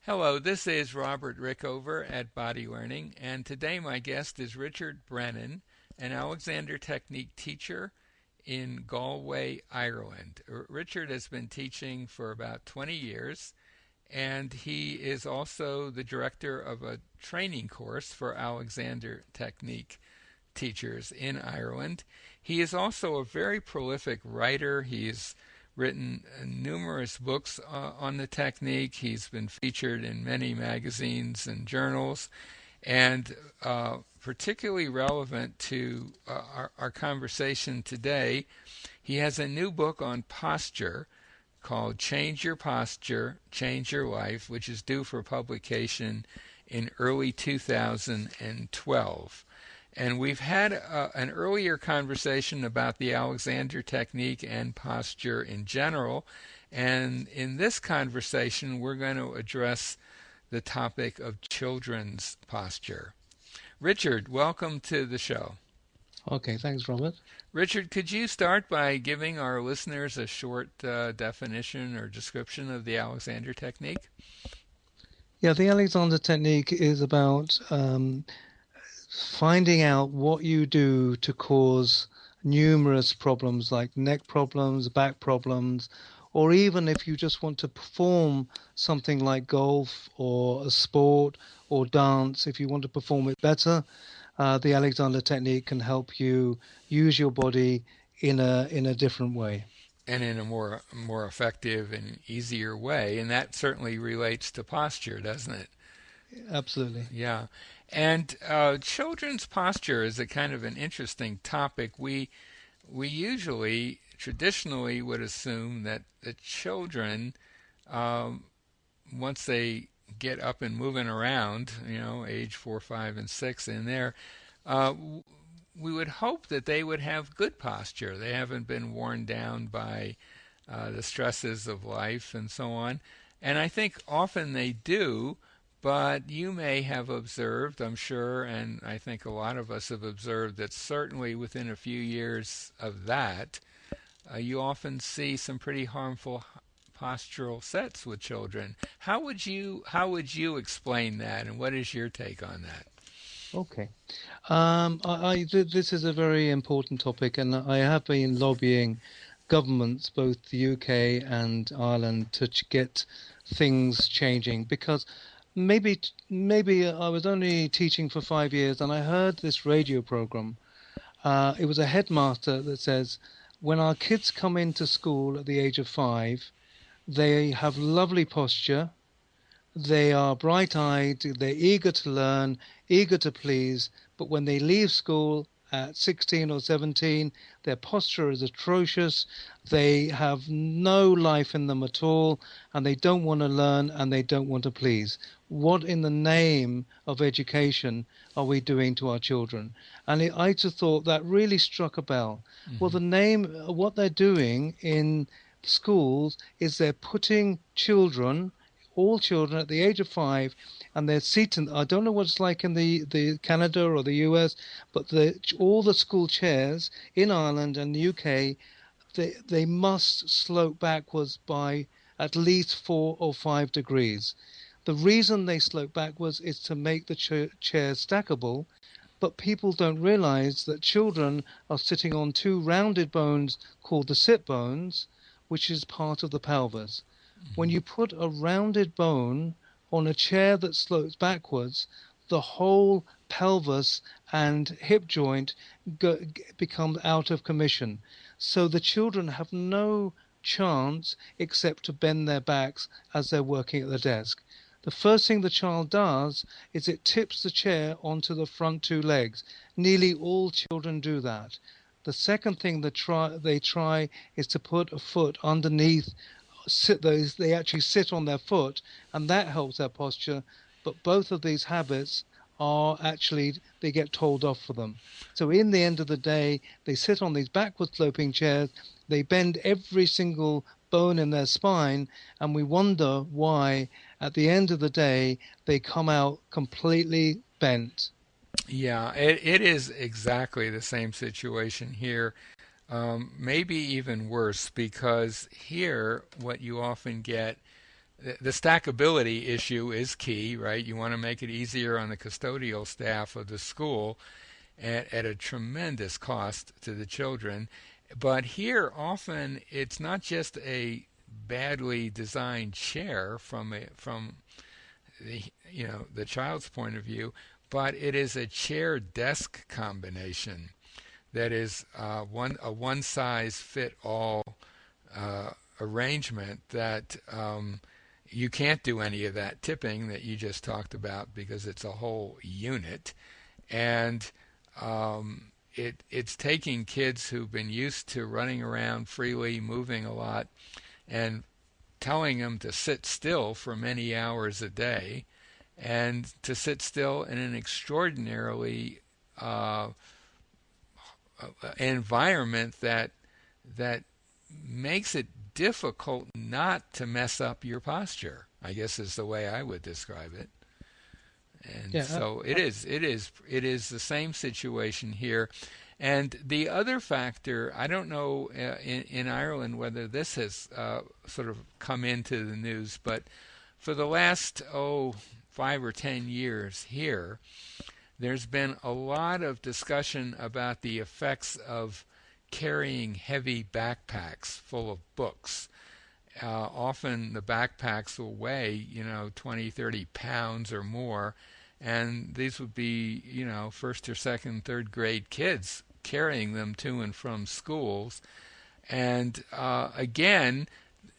Hello, this is Robert Rickover at Body Learning, and today my guest is Richard Brennan, an Alexander Technique teacher in Galway, Ireland. Richard has been teaching for about 20 years, and he is also the director of a training course for Alexander Technique teachers in Ireland. He is also a very prolific writer. He's written numerous books on the technique. He's been featured in many magazines and journals, and particularly relevant to our conversation today, he has a new book on posture called Change Your Posture, Change Your Life, which is due for publication in early 2012. And we've had an earlier conversation about the Alexander Technique and posture in general. And in this conversation, we're going to address the topic of children's posture. Richard, welcome to the show. Okay, thanks, Robert. Richard, could you start by giving our listeners a short definition or description of the Alexander Technique? Yeah, the Alexander Technique is about finding out what you do to cause numerous problems like neck problems, back problems, or even if you just want to perform something like golf or a sport or dance, if you want to perform it better, the Alexander Technique can help you use your body in a different way. And in a more effective and easier way, and that certainly relates to posture, doesn't it? Absolutely. Yeah. And children's posture is a kind of an interesting topic. We usually, traditionally, would assume that the children, once they get up and moving around, age 4, 5, and 6 in there, uh, we would hope that they would have good posture. They haven't been worn down by the stresses of life and so on. And I think often they do, but you may have observed, I'm sure, and I think a lot of us have observed that certainly within a few years of that, you often see some pretty harmful postural sets with children. How would you explain that, and what is your take on that? Okay. This is a very important topic, and I have been lobbying governments, both the UK and Ireland, to get things changing because maybe I was only teaching for 5 years and I heard this radio program. It was a headmaster that says, when our kids come into school at the age of 5, they have lovely posture, they are bright-eyed, they're eager to learn, eager to please, but when they leave school at 16 or 17, their posture is atrocious, they have no life in them at all, and they don't want to learn and they don't want to please. What in the name of education are we doing to our children? And I just thought that really struck a bell. Well, Mm-hmm. what they're doing in schools is they're putting children, all children at the age of 5, and they're seated. I don't know what it's like in the Canada or the US, but all the school chairs in Ireland and the UK, they must slope backwards by at least 4 or 5 degrees. The reason they slope backwards is to make the chairs stackable, but people don't realize that children are sitting on two rounded bones called the sit bones, which is part of the pelvis. When you put a rounded bone on a chair that slopes backwards, the whole pelvis and hip joint becomes out of commission. So the children have no chance except to bend their backs as they're working at the desk. The first thing the child does is it tips the chair onto the front two legs. Nearly all children do that. The second thing they try is to put a foot underneath. They actually sit on their foot, and that helps their posture. But both of these habits are actually, they get told off for them. So in the end of the day, they sit on these backward sloping chairs, they bend every single bone in their spine, and we wonder why at the end of the day they come out completely bent. Yeah, it is exactly the same situation here. Maybe even worse because here what you often get the stackability issue is key, right? You want to make it easier on the custodial staff of the school at a tremendous cost to the children. But here, often it's not just a badly designed chair from the the child's point of view, but it is a chair desk combination that is a one size fit all arrangement that you can't do any of that tipping that you just talked about because it's a whole unit, and it's taking kids who've been used to running around freely, moving a lot, and telling them to sit still for many hours a day, and to sit still in an extraordinarily environment that makes it difficult not to mess up your posture, I guess is the way I would describe it. And Yeah, so it is the same situation here. And the other factor, I don't know in Ireland whether this has sort of come into the news, but for the last 5 or 10 years here, there's been a lot of discussion about the effects of carrying heavy backpacks full of books. Often the backpacks will weigh, 20, 30 pounds or more, and these would be, first or second, third grade kids carrying them to and from schools. And again,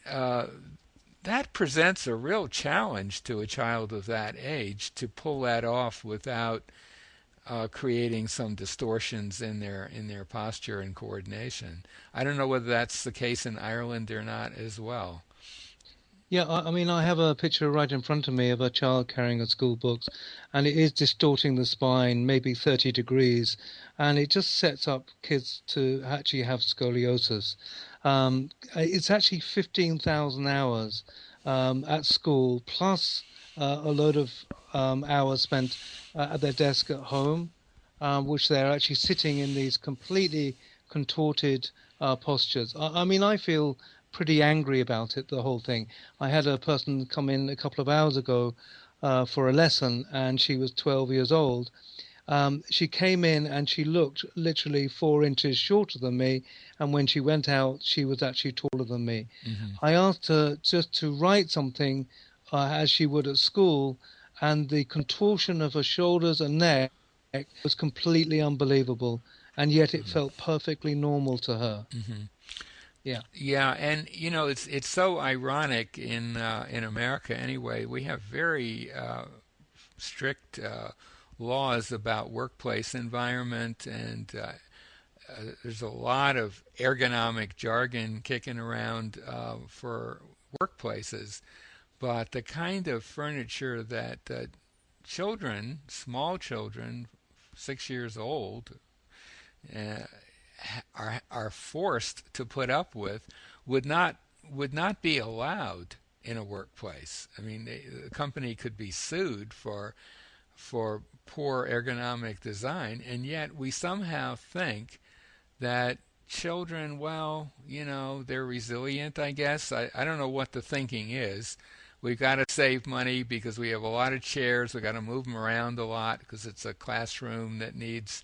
that presents a real challenge to a child of that age to pull that off without creating some distortions in their posture and coordination. I don't know whether that's the case in Ireland or not as well. yeah. I mean, I have a picture right in front of me of a child carrying a school books, and it is distorting the spine, maybe 30 degrees, and it just sets up kids to actually have scoliosis. It's actually 15,000 hours at school, plus a load of hours spent at their desk at home, which they're actually sitting in these completely contorted postures. I mean, I feel pretty angry about it, the whole thing. I had a person come in a couple of hours ago for a lesson, and she was 12 years old. She came in and she looked literally 4 inches shorter than me, and when she went out, she was actually taller than me. Hmm. I asked her just to write something as she would at school, and the contortion of her shoulders and neck was completely unbelievable, and yet it felt perfectly normal to her. Hmm. Yeah. Yeah, and it's so ironic in America anyway. We have very strict laws about workplace environment, and there's a lot of ergonomic jargon kicking around for workplaces. But the kind of furniture that children, small children, 6 years old, uh, are forced to put up with would not be allowed in a workplace. I mean, the company could be sued for poor ergonomic design, and yet we somehow think that children, well, they're resilient, I guess. I don't know what the thinking is. We've got to save money because we have a lot of chairs. We've got to move them around a lot because it's a classroom that needs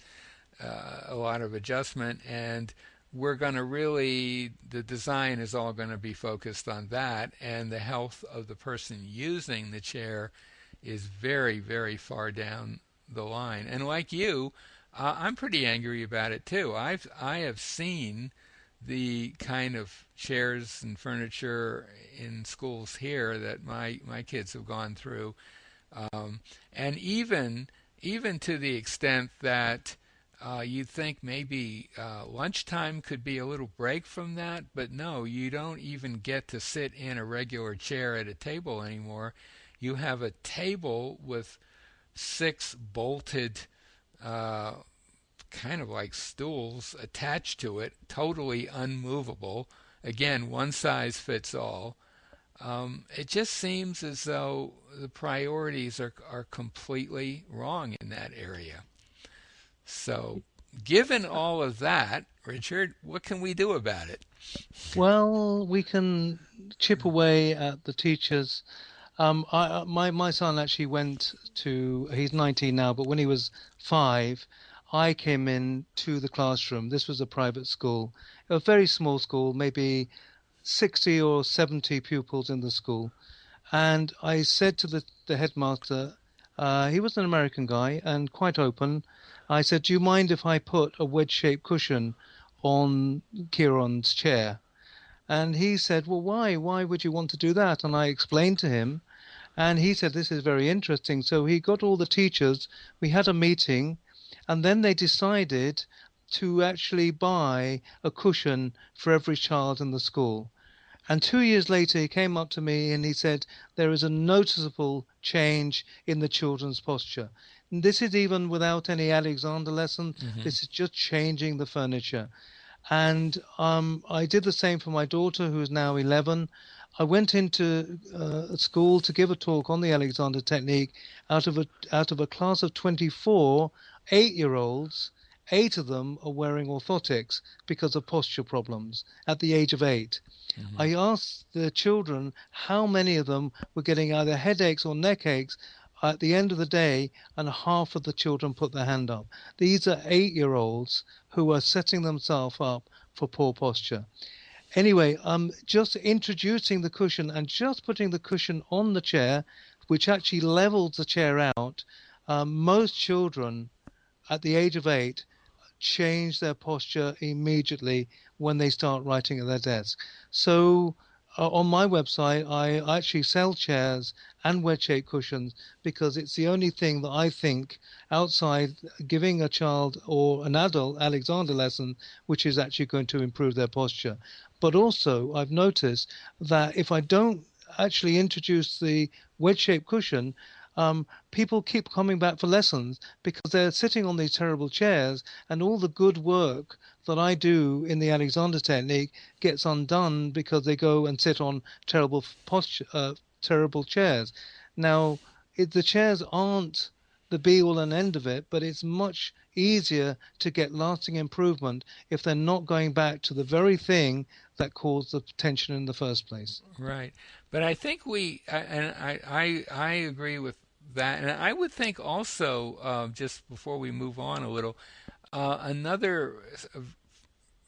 a lot of adjustment. And we're going to really, the design is all going to be focused on that. And the health of the person using the chair is very, very far down the line. And like you, I'm pretty angry about it too. I have seen the kind of chairs and furniture in schools here that my kids have gone through, and even to the extent that you'd think maybe lunchtime could be a little break from that, but no, you don't even get to sit in a regular chair at a table anymore. You have a table with six bolted kind of like stools attached to it, totally unmovable. Again, one size fits all. It just seems as though the priorities are completely wrong in that area. So given all of that, Richard, what can we do about it? Well, we can chip away at the teachers. My son actually went to, he's 19 now, but when he was 5, I came in to the classroom. This was a private school, a very small school, maybe 60 or 70 pupils in the school. And I said to the headmaster, he was an American guy and quite open. I said, "Do you mind if I put a wedge-shaped cushion on Kieran's chair?" And he said, "Well, why? Why would you want to do that?" And I explained to him, and he said, "This is very interesting." So he got all the teachers, we had a meeting, and then they decided to actually buy a cushion for every child in the school. And 2 years later, he came up to me and he said, "There is a noticeable change in the children's posture." And this is even without any Alexander lesson. Hmm. This is just changing the furniture. And I did the same for my daughter, who is now 11. I went into school to give a talk on the Alexander technique out of a class of 24 8-year-olds. 8 of them are wearing orthotics because of posture problems at the age of 8. Hmm. I asked the children how many of them were getting either headaches or neck aches at the end of the day, and half of the children put their hand up. These are 8-year-olds who are setting themselves up for poor posture. Anyway, just introducing the cushion and just putting the cushion on the chair, which actually levels the chair out. Most children at the age of 8 change their posture immediately when they start writing at their desk. So on my website, I actually sell chairs and wedge-shaped cushions because it's the only thing that I think outside giving a child or an adult Alexander lesson, which is actually going to improve their posture. But also, I've noticed that if I don't actually introduce the wedge-shaped cushion, people keep coming back for lessons because they're sitting on these terrible chairs, and all the good work that I do in the Alexander technique gets undone because they go and sit on terrible posture, terrible chairs. Now, the chairs aren't the be all and end of it, but it's much easier to get lasting improvement if they're not going back to the very thing that caused the tension in the first place. Right. But I think I agree with that. And I would think also, just before we move on a little, another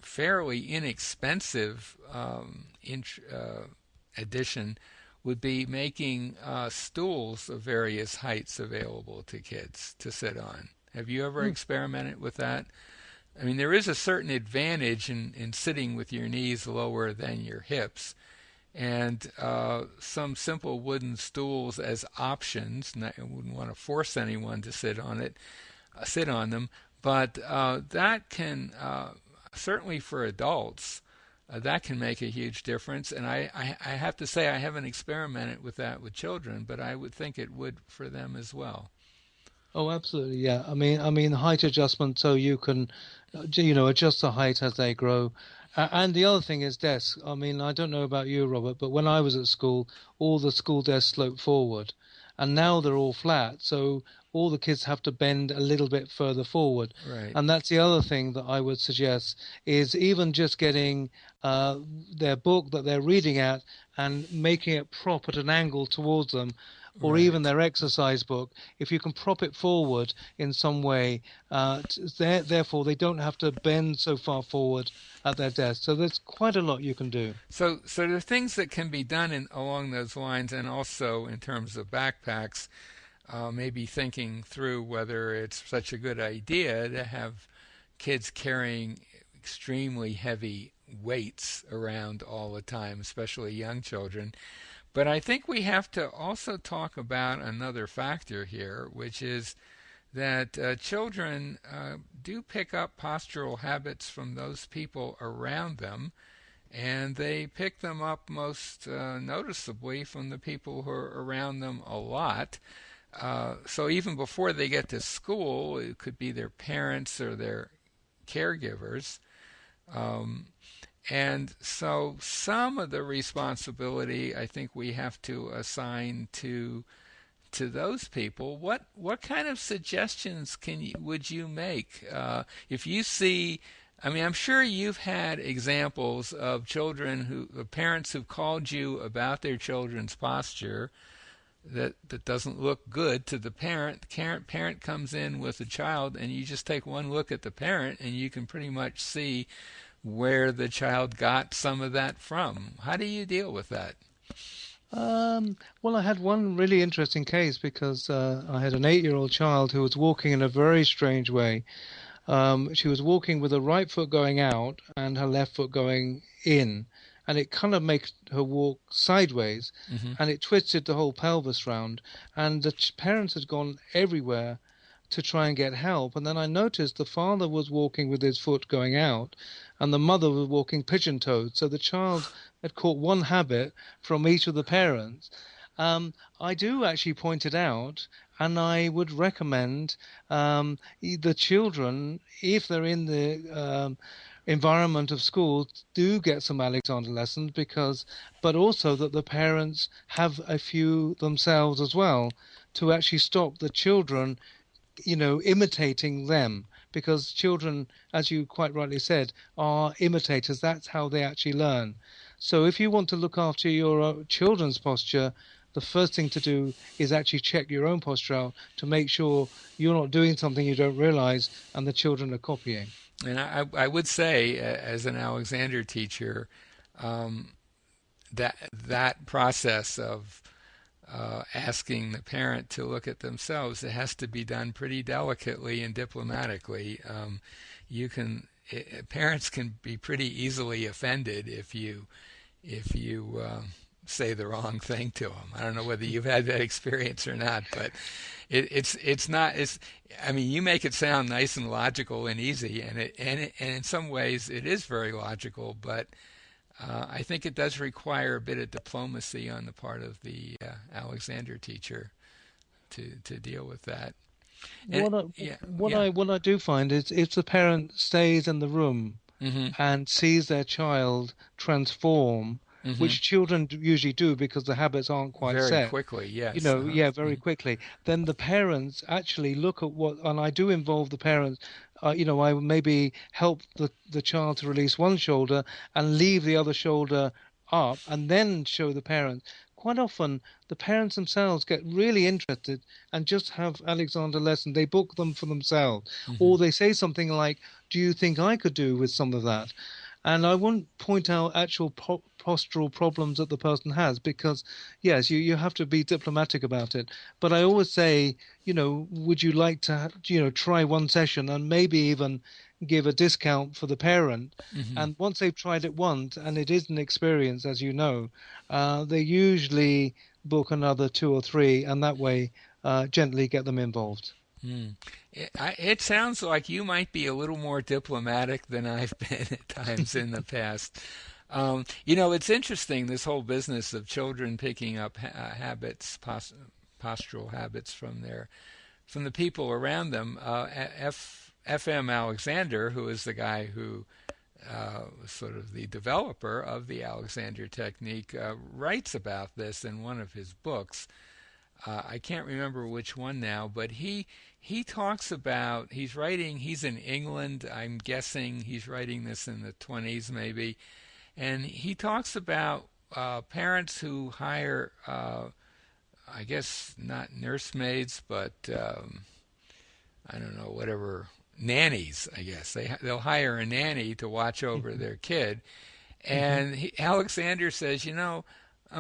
fairly inexpensive addition would be making stools of various heights available to kids to sit on. Have you ever Mm. experimented with that? I mean, there is a certain advantage in sitting with your knees lower than your hips, and some simple wooden stools as options. And I wouldn't want to force anyone to sit on them, but that can certainly for adults. That can make a huge difference, and I have to say I haven't experimented with that with children, but I would think it would for them as well. Oh, absolutely, yeah. I mean, height adjustment, so you can, adjust the height as they grow. And the other thing is desks. I mean, I don't know about you, Robert, but when I was at school, all the school desks sloped forward, and now they're all flat. So all the kids have to bend a little bit further forward. Right. And that's the other thing that I would suggest is even just getting their book that they're reading at and making it prop at an angle towards them, or even Right. their exercise book, if you can prop it forward in some way, therefore they don't have to bend so far forward at their desk. So there's quite a lot you can do. So there are things that can be done along those lines, and also in terms of backpacks, maybe thinking through whether it's such a good idea to have kids carrying extremely heavy weights around all the time, especially young children. But I think we have to also talk about another factor here, which is that children do pick up postural habits from those people around them, and they pick them up most noticeably from the people who are around them a lot. So even before they get to school, it could be their parents or their caregivers. Um, and so some of the responsibility I think we have to assign to those people, what kind of suggestions would you make if you see? I mean, I'm sure you've had examples of parents who've called you about their children's posture that doesn't look good to the parent. The parent comes in with a child, and you just take one look at the parent, and you can pretty much see where the child got some of that from. How do you deal with that? Well, I had one really interesting case because I had an 8-year-old child who was walking in a very strange way. She was walking with her right foot going out and her left foot going in, and it kind of makes her walk sideways, and it twisted the whole pelvis round. And the parents had gone everywhere to try and get help. And then I noticed the father was walking with his foot going out, and the mother was walking pigeon-toed. So the child had caught one habit from each of the parents. I do actually point it out, and I would recommend the children, if they're in the environment of school, do get some Alexander lessons, but also that the parents have a few themselves as well, to actually stop the children, imitating them, because children, as you quite rightly said, are imitators. That's how they actually learn. So if you want to look after your children's posture, the first thing to do is actually check your own posture out to make sure you're not doing something you don't realize and the children are copying. And I would say, as an Alexander teacher, that process of asking the parent to look at themselves, it has to be done pretty delicately and diplomatically. Parents can be pretty easily offended if you say the wrong thing to them. I don't know whether you've had that experience or not, but it's not. I mean, you make it sound nice and logical and easy, and in some ways it is very logical, but I think it does require a bit of diplomacy on the part of the Alexander teacher to deal with that. What I do find is if the parent stays in the room and sees their child transform, which children usually do because the habits aren't quite set. Very quickly, yes. Very quickly. Then the parents actually look at and I do involve the parents. I maybe help the child to release one shoulder and leave the other shoulder up, and then show the parents. Quite often, the parents themselves get really interested and just have Alexander lessons. They book them for themselves, or they say something like, "Do you think I could do with some of that?" And I won't point out actual postural problems that the person has, because, yes, you have to be diplomatic about it. But I always say, would you like to, try one session and maybe even give a discount for the parent? And once they've tried it once and it is an experience, as you know, they usually book another 2 or 3, and that way gently get them involved. It sounds like you might be a little more diplomatic than I've been at times in the past. It's interesting, this whole business of children picking up habits, postural habits from the people around them. F.M. Alexander, who is the guy who was sort of the developer of the Alexander technique, writes about this in one of his books. I can't remember which one now, but he talks about, he's in England, I'm guessing he's writing this in the 20s maybe, and he talks about parents who hire, I guess not nursemaids, but I don't know, whatever, nannies, I guess. They'll hire a nanny to watch over their kid. And Alexander says,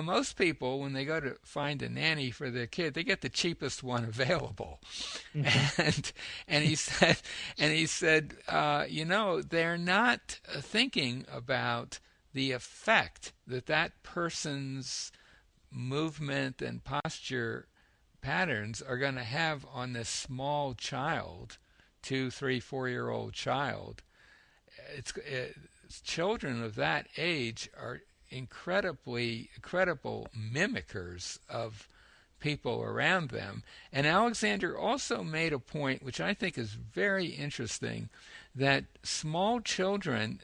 most people, when they go to find a nanny for their kid, they get the cheapest one available. And he said, they're not thinking about the effect that person's movement and posture patterns are going to have on this small child, 2, 3, 4-year-old child. Children of that age are incredible mimickers of people around them. And Alexander also made a point, which I think is very interesting, that small children,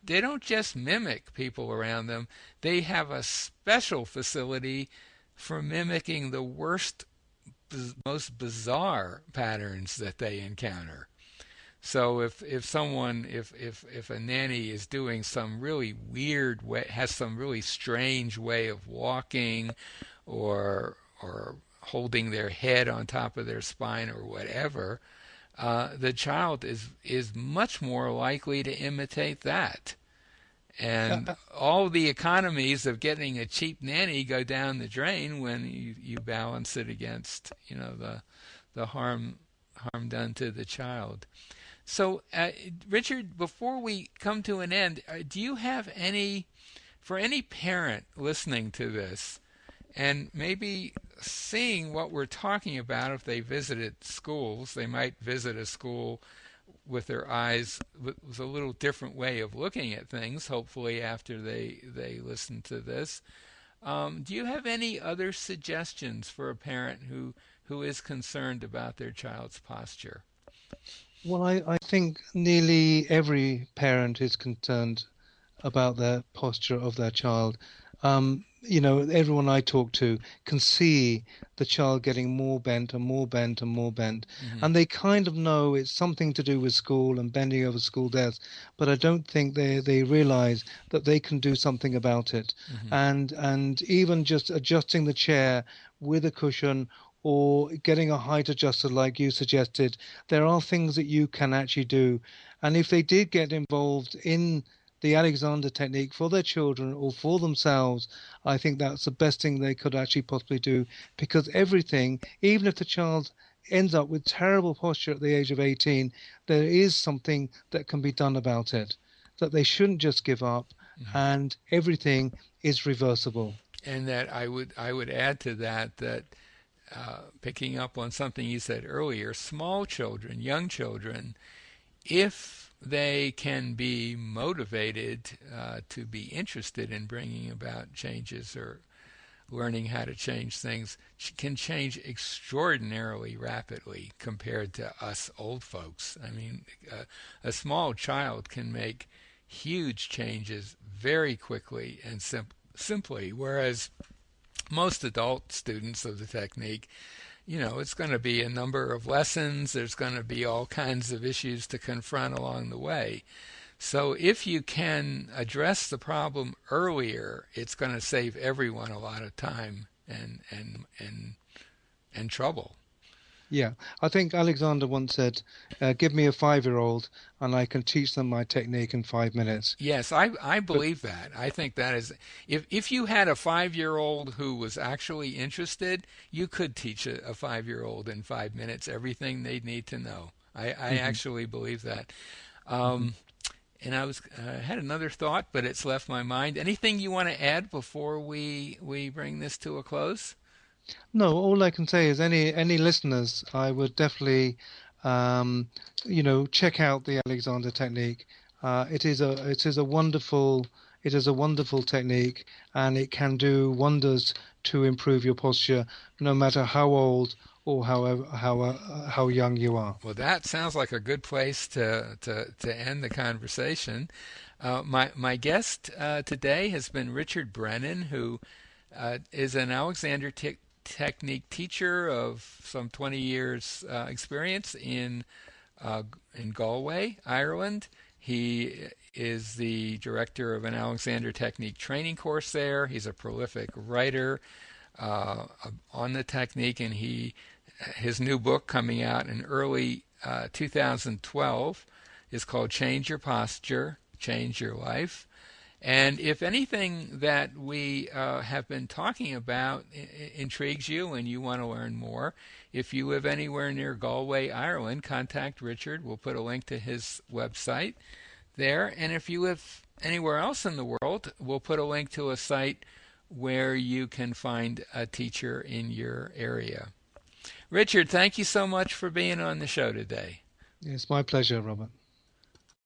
they don't just mimic people around them, they have a special facility for mimicking the worst most bizarre patterns that they encounter. So if a nanny is doing some really weird way, has some really strange way of walking, or holding their head on top of their spine or whatever, the child is much more likely to imitate that. And all the economies of getting a cheap nanny go down the drain when you balance it against, the harm done to the child. So, Richard, before we come to an end, do you have for any parent listening to this, and maybe seeing what we're talking about, if they visited schools, they might visit a school with their eyes, with a little different way of looking at things, hopefully after they listen to this. Do you have any other suggestions for a parent who is concerned about their child's posture? Well, I think nearly every parent is concerned about the posture of their child. Everyone I talk to can see the child getting more bent and more bent and more bent, Mm-hmm. and they kind of know it's something to do with school and bending over school desks, but I don't think they realize that they can do something about it. Mm-hmm. And even just adjusting the chair with a cushion, or getting a height adjuster like you suggested, there are things that you can actually do. And if they did get involved in the Alexander technique for their children or for themselves, I think that's the best thing they could actually possibly do, because everything, even if the child ends up with terrible posture at the age of 18, there is something that can be done about it, that they shouldn't just give up, Mm-hmm. and everything is reversible. And that I would add to that picking up on something you said earlier, small children, young children, if they can be motivated to be interested in bringing about changes or learning how to change things, can change extraordinarily rapidly compared to us old folks. I mean, a small child can make huge changes very quickly and simply, whereas most adult students of the technique, it's going to be a number of lessons. There's going to be all kinds of issues to confront along the way. So if you can address the problem earlier, it's going to save everyone a lot of time and trouble. Yeah, I think Alexander once said, give me a 5-year-old and I can teach them my technique in 5 minutes. Yes, I But believe that. I think that is, if you had a 5-year-old who was actually interested, you could teach a 5-year-old in 5 minutes everything they'd need to know. I mhm, actually believe that. mhm. Um, and I had another thought, but it's left my mind. Anything you want to add before we bring this to a close? No, all I can say is any listeners, I would definitely, um, check out the Alexander technique. It is a wonderful technique, and it can do wonders to improve your posture, no matter how old or how young you are. Well, that sounds like a good place to end the conversation. My guest today has been Richard Brennan, who is an Alexander Technique teacher of some 20 years experience in Galway, Ireland. He is the director of an Alexander Technique training course there. He's a prolific writer on the technique, and his new book coming out in early 2012 is called Change Your Posture, Change Your Life. And if anything that we have been talking about intrigues you and you want to learn more, if you live anywhere near Galway, Ireland, contact Richard. We'll put a link to his website there. And if you live anywhere else in the world, we'll put a link to a site where you can find a teacher in your area. Richard, thank you so much for being on the show today. It's my pleasure, Robert.